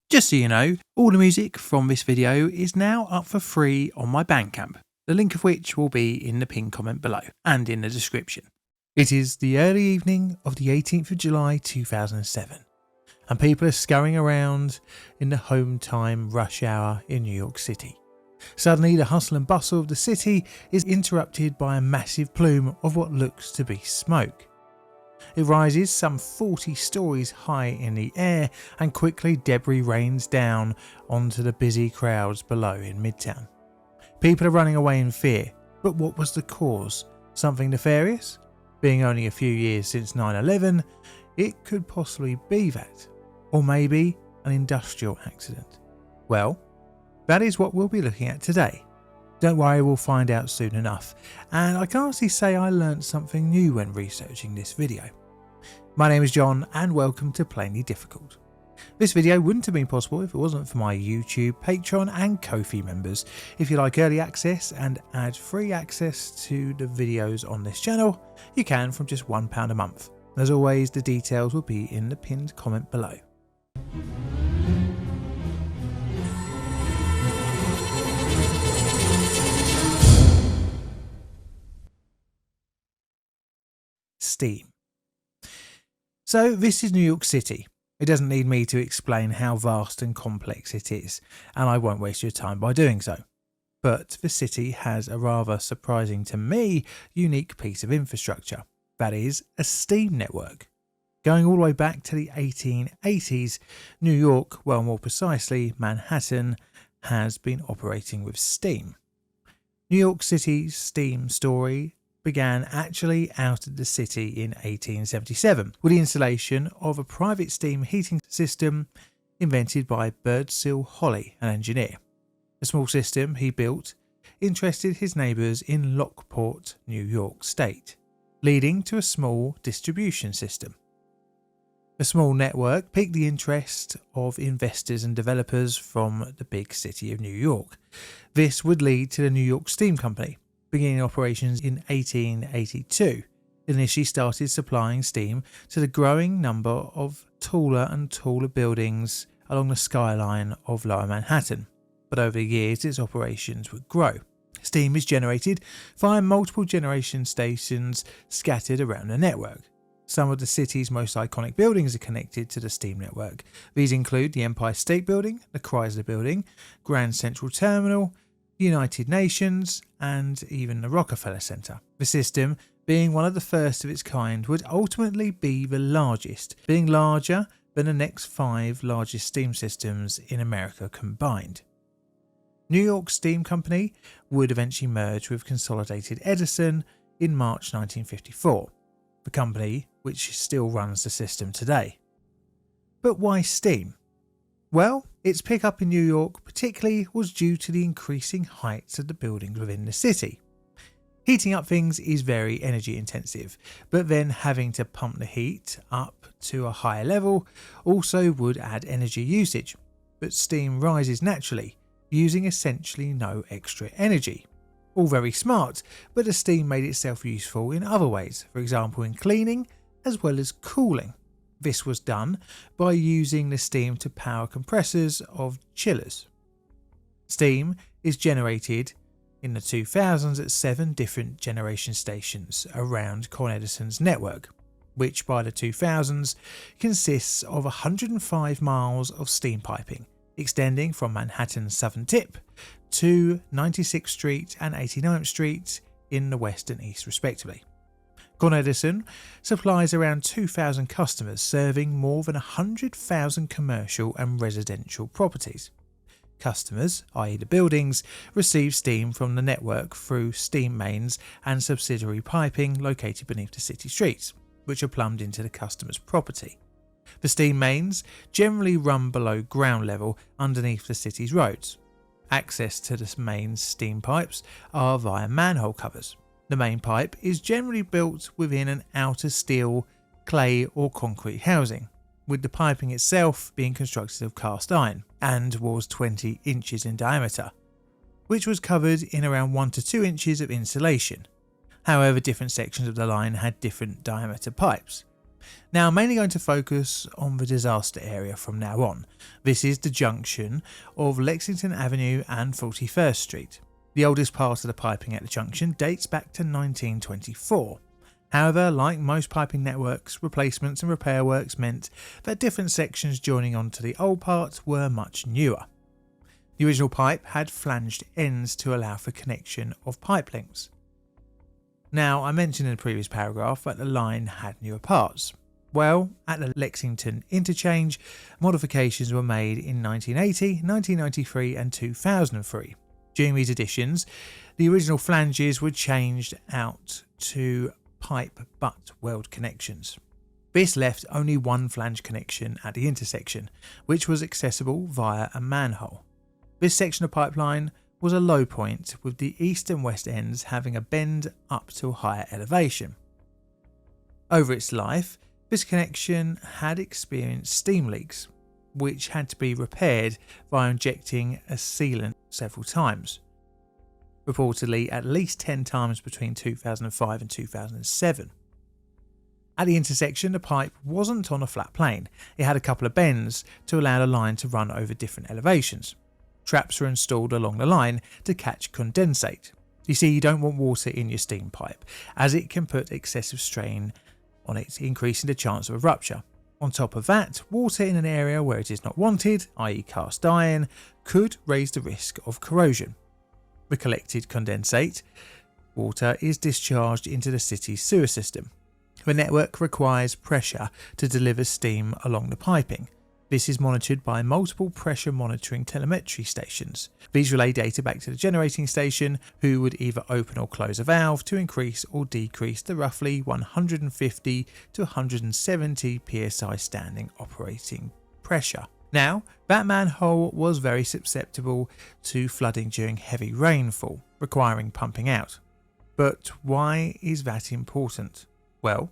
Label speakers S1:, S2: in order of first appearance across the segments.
S1: Just so you know, all the music from this video is now up for free on my Bandcamp, the link of which will be in the pinned comment below and in the description. It is the early evening of the 18th of July 2007, and people are scurrying around in the home time rush hour in New York City. Suddenly the hustle and bustle of the city is interrupted by a massive plume of what looks to be smoke. It rises some 40 stories high in the air, and quickly debris rains down onto the busy crowds below in Midtown. People are running away in fear, but what was the cause? Something nefarious? Being only a few years since 9/11, it could possibly be that. Or maybe an industrial accident. Well, that is what we'll be looking at today. Don't worry, we'll find out soon enough, and I can honestly say I learnt something new when researching this video. My name is John and welcome to Plainly Difficult. This video wouldn't have been possible if it wasn't for my YouTube, Patreon and Ko-fi members. If you like early access and ad-free access to the videos on this channel, you can from just £1 a month. As always, the details will be in the pinned comment below. Steam. So this is New York City. It doesn't need me to explain how vast and complex it is, and I won't waste your time by doing so. But the city has a rather surprising to me unique piece of infrastructure. That is a steam network. Going all the way back to the 1880s, New York, well more precisely Manhattan, has been operating with steam. New York City's steam story began actually out of the city in 1877 with the installation of a private steam heating system invented by Birdsell Holly, an engineer. The small system he built interested his neighbours in Lockport, New York State, leading to a small distribution system. The small network piqued the interest of investors and developers from the big city of New York. This would lead to the New York Steam Company, beginning operations in 1882, initially started supplying steam to the growing number of taller and taller buildings along the skyline of Lower Manhattan, but over the years its operations would grow. Steam is generated via multiple generation stations scattered around the network. Some of the city's most iconic buildings are connected to the steam network. These include the Empire State Building, the Chrysler Building, Grand Central Terminal, United Nations and even the Rockefeller Center. The system, being one of the first of its kind, would ultimately be the largest, being larger than the next 5 largest steam systems in America combined. New York Steam Company would eventually merge with Consolidated Edison in March 1954, the company which still runs the system today. But why steam? Well, its pickup in New York particularly was due to the increasing heights of the buildings within the city. Heating up things is very energy intensive, but then having to pump the heat up to a higher level also would add energy usage. But steam rises naturally, using essentially no extra energy. All very smart, but the steam made itself useful in other ways, for example in cleaning as well as cooling. This was done by using the steam to power compressors of chillers. Steam is generated in the 2000s at 7 different generation stations around Con Edison's network, which by the 2000s consists of 105 miles of steam piping, extending from Manhattan's southern tip to 96th Street and 89th Street in the west and east respectively. Con Edison supplies around 2,000 customers, serving more than 100,000 commercial and residential properties. Customers, i.e. the buildings, receive steam from the network through steam mains and subsidiary piping located beneath the city streets, which are plumbed into the customer's property. The steam mains generally run below ground level underneath the city's roads. Access to the main steam pipes are via manhole covers. The main pipe is generally built within an outer steel, clay or concrete housing, with the piping itself being constructed of cast iron and was 20 inches in diameter, which was covered in around 1 to 2 inches of insulation. However, different sections of the line had different diameter pipes. Now I'm mainly going to focus on the disaster area from now on. This is the junction of Lexington Avenue and 41st Street. The oldest part of the piping at the junction dates back to 1924. However, like most piping networks, replacements and repair works meant that different sections joining onto the old part were much newer. The original pipe had flanged ends to allow for connection of pipe links. Now, I mentioned in the previous paragraph that the line had newer parts. Well, at the Lexington interchange, modifications were made in 1980, 1993 and 2003. During these additions, the original flanges were changed out to pipe butt weld connections. This left only one flange connection at the intersection, which was accessible via a manhole. This section of pipeline was a low point, with the east and west ends having a bend up to a higher elevation. Over its life, this connection had experienced steam leaks, which had to be repaired by injecting a sealant several times, reportedly at least 10 times between 2005 and 2007. At the intersection, the pipe wasn't on a flat plane. It had a couple of bends to allow the line to run over different elevations. Traps were installed along the line to catch condensate. You see, you don't want water in your steam pipe, as it can put excessive strain on it, increasing the chance of a rupture. On top of that, water in an area where it is not wanted, i.e. cast iron, could raise the risk of corrosion. The collected condensate water is discharged into the city's sewer system. The network requires pressure to deliver steam along the piping. This is monitored by multiple pressure monitoring telemetry stations. These relay data back to the generating station, who would either open or close a valve to increase or decrease the roughly 150 to 170 psi standing operating pressure. Now, that manhole was very susceptible to flooding during heavy rainfall, requiring pumping out. But why is that important? Well,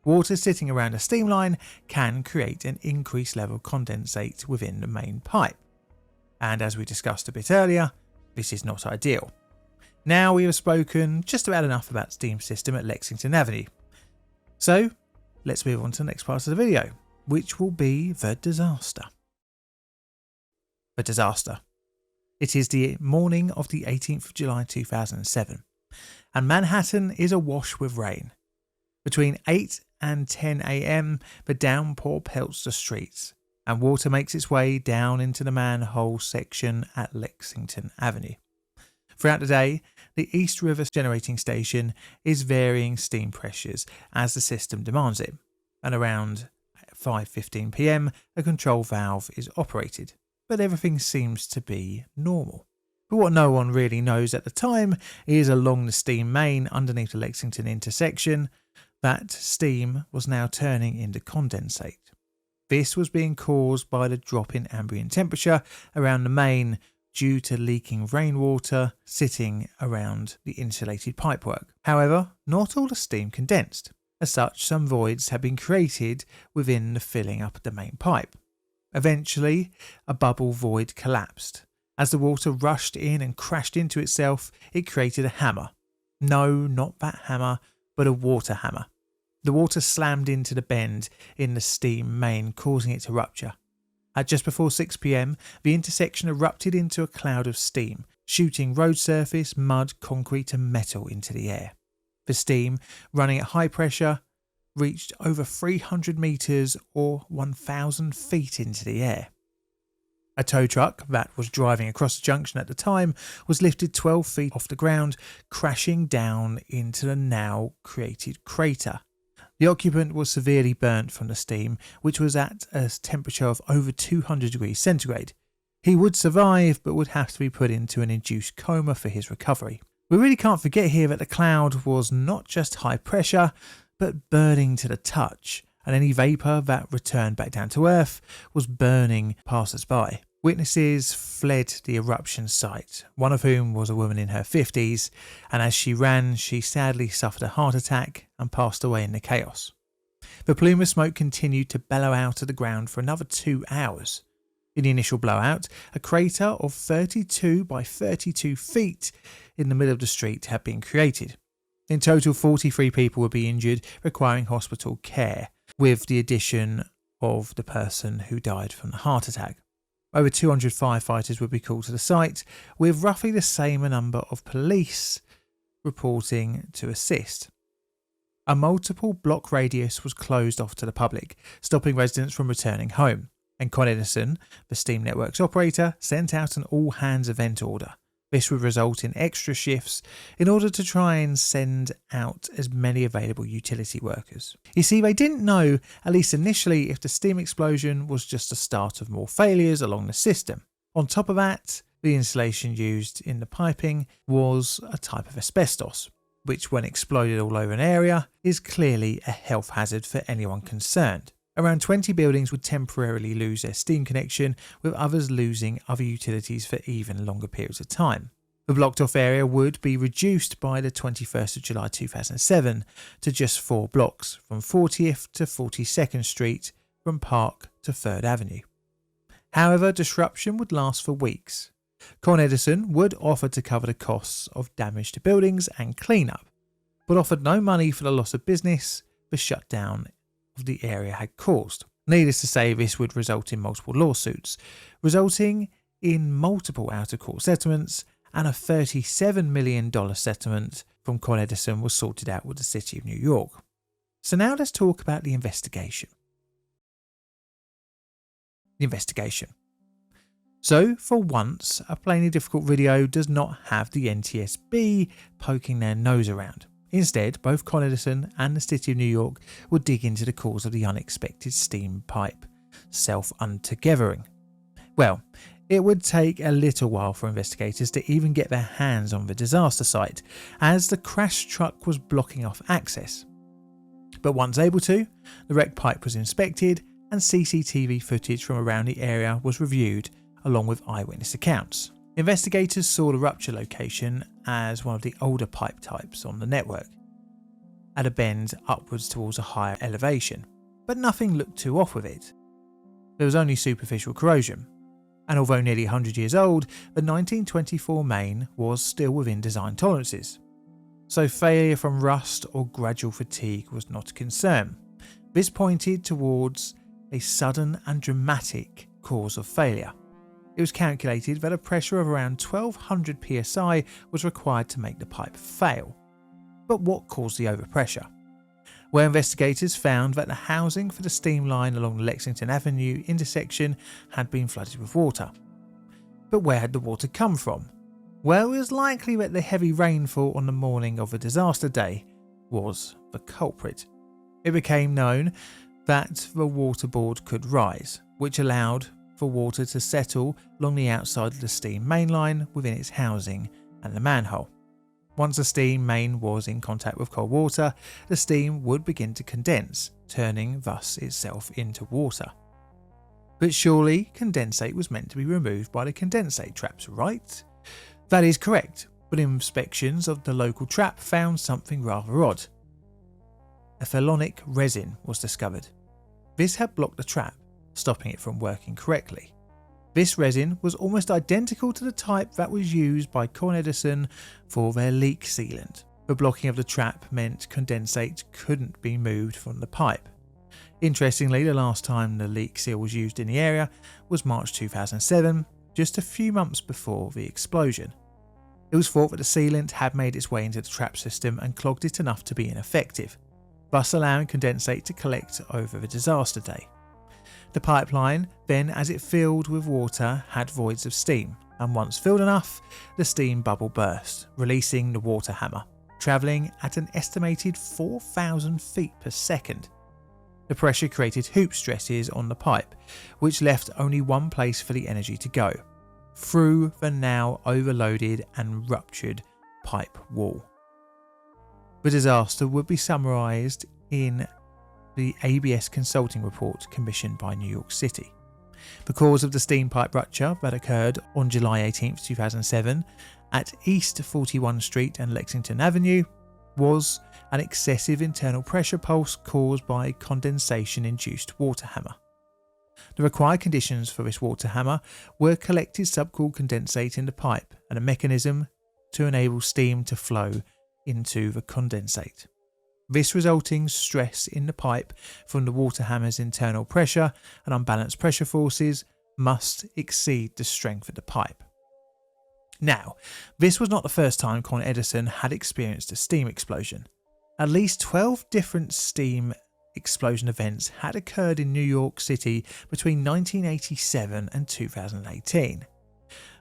S1: water sitting around a steam line can create an increased level of condensate within the main pipe. And as we discussed a bit earlier, this is not ideal. Now we have spoken just about enough about the steam system at Lexington Avenue. So let's move on to the next part of the video, which will be the disaster. The disaster. It is the morning of the 18th of July 2007, and Manhattan is awash with rain. Between 8 and 10 AM, the downpour pelts the streets, and water makes its way down into the manhole section at Lexington Avenue. Throughout the day, the East River generating station is varying steam pressures as the system demands it, and around 5:15 PM, a control valve is operated. But everything seems to be normal. But what no one really knows at the time is along the steam main underneath the Lexington intersection, that steam was now turning into condensate. This was being caused by the drop in ambient temperature around the main due to leaking rainwater sitting around the insulated pipework. However, not all the steam condensed. As such, some voids had been created within the filling up of the main pipe. Eventually, a bubble void collapsed. As the water rushed in and crashed into itself, it created a hammer. No, not that hammer, but a water hammer. The water slammed into the bend in the steam main, causing it to rupture. At just before 6 PM, the intersection erupted into a cloud of steam, shooting road surface, mud, concrete and metal into the air. The steam, running at high pressure, reached over 300 metres or 1,000 feet into the air. A tow truck that was driving across the junction at the time was lifted 12 feet off the ground, crashing down into the now created crater. The occupant was severely burnt from the steam, which was at a temperature of over 200 degrees centigrade. He would survive, but would have to be put into an induced coma for his recovery. We really can't forget here that the cloud was not just high pressure, but burning to the touch, and any vapour that returned back down to earth was burning passers-by. Witnesses fled the eruption site, one of whom was a woman in her 50s, and as she ran, she sadly suffered a heart attack and passed away in the chaos. The plume of smoke continued to bellow out of the ground for another 2 hours. In the initial blowout, a crater of 32 by 32 feet in the middle of the street had been created. In total, 43 people would be injured, requiring hospital care. with the addition of the person who died from the heart attack. Over 200 firefighters would be called to the site, with roughly the same number of police reporting to assist. A multiple block radius was closed off to the public, stopping residents from returning home, and Con Edison, the steam network's operator, sent out an all-hands event order. This would result in extra shifts in order to try and send out as many available utility workers. You see, they didn't know, at least initially, if the steam explosion was just the start of more failures along the system. On top of that, the insulation used in the piping was a type of asbestos, which when exploded all over an area is clearly a health hazard for anyone concerned. Around 20 buildings would temporarily lose their steam connection, with others losing other utilities for even longer periods of time. The blocked off area would be reduced by the 21st of July 2007 to just 4 blocks, from 40th to 42nd Street, from Park to 3rd Avenue. However, disruption would last for weeks. Con Edison would offer to cover the costs of damage to buildings and cleanup, but offered no money for the loss of business the shutdown of the area had caused. Needless to say, this would result in multiple lawsuits, resulting in multiple out-of-court settlements, and a $37 million settlement from Con Edison was sorted out with the City of New York. So now let's talk about the investigation. So, for once, a plainly difficult video does not have the NTSB poking their nose around. Instead, both Con Edison and the City of New York would dig into the cause of the unexpected steam pipe self-untogethering. Well, it would take a little while for investigators to even get their hands on the disaster site, as the crash truck was blocking off access. But once able to, the wrecked pipe was inspected and CCTV footage from around the area was reviewed, along with eyewitness accounts. Investigators saw the rupture location as one of the older pipe types on the network, at a bend upwards towards a higher elevation, but nothing looked too off with it. There was only superficial corrosion, and although nearly 100 years old, the 1924 main was still within design tolerances, so failure from rust or gradual fatigue was not a concern. This pointed towards a sudden and dramatic cause of failure. It was calculated that a pressure of around 1200 psi was required to make the pipe fail. But what caused the overpressure? Well, investigators found that the housing for the steam line along the Lexington Avenue intersection had been flooded with water. But where had the water come from? Well, it was likely that the heavy rainfall on the morning of the disaster day was the culprit. It became known that the waterboard could rise, which allowed for water to settle along the outside of the steam main line within its housing and the manhole. Once the steam main was in contact with cold water, the steam would begin to condense, turning thus itself into water. But surely condensate was meant to be removed by the condensate traps, right? That is correct, but inspections of the local trap found something rather odd. A phenolic resin was discovered. This had blocked the trap, stopping it from working correctly. This resin was almost identical to the type that was used by Con Edison for their leak sealant. The blocking of the trap meant condensate couldn't be moved from the pipe. Interestingly, the last time the leak seal was used in the area was March 2007, just a few months before the explosion. It was thought that the sealant had made its way into the trap system and clogged it enough to be ineffective, thus allowing condensate to collect over the disaster day. The pipeline then, as it filled with water, had voids of steam, and once filled enough, the steam bubble burst, releasing the water hammer, travelling at an estimated 4,000 feet per second. The pressure created hoop stresses on the pipe, which left only one place for the energy to go, through the now overloaded and ruptured pipe wall. The disaster would be summarised in the ABS consulting report commissioned by New York City. The cause of the steam pipe rupture that occurred on July 18, 2007 at East 41 Street and Lexington Avenue was an excessive internal pressure pulse caused by condensation-induced water hammer. The required conditions for this water hammer were collected subcooled condensate in the pipe and a mechanism to enable steam to flow into the condensate. This resulting stress in the pipe from the water hammer's internal pressure and unbalanced pressure forces must exceed the strength of the pipe. Now, this was not the first time Con Edison had experienced a steam explosion. At least 12 different steam explosion events had occurred in New York City between 1987 and 2018,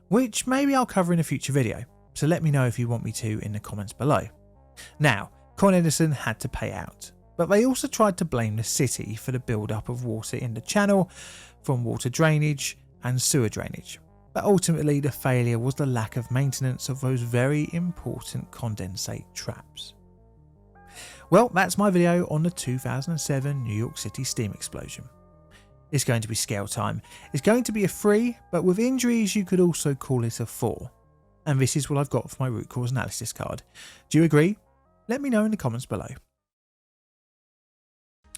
S1: which maybe I'll cover in a future video, so let me know if you want me to in the comments below. Now, Con Edison had to pay out, but they also tried to blame the city for the build-up of water in the channel from water drainage and sewer drainage. But ultimately the failure was the lack of maintenance of those very important condensate traps. Well, that's my video on the 2007 New York City steam explosion. It's going to be scale time. It's going to be a 3, but with injuries you could also call it a 4. And this is what I've got for my root cause analysis card. Do you agree? Let me know in the comments below.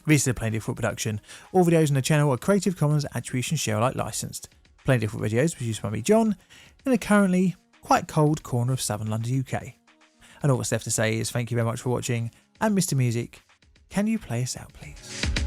S1: This is a Plain Default production. All videos on the channel are Creative Commons Attribution Share Alike licensed. Plain Default videos produced by me, John, in a currently quite cold corner of southern London, UK. And all that's left to say is thank you very much for watching, and Mr. Music, can you play us out please?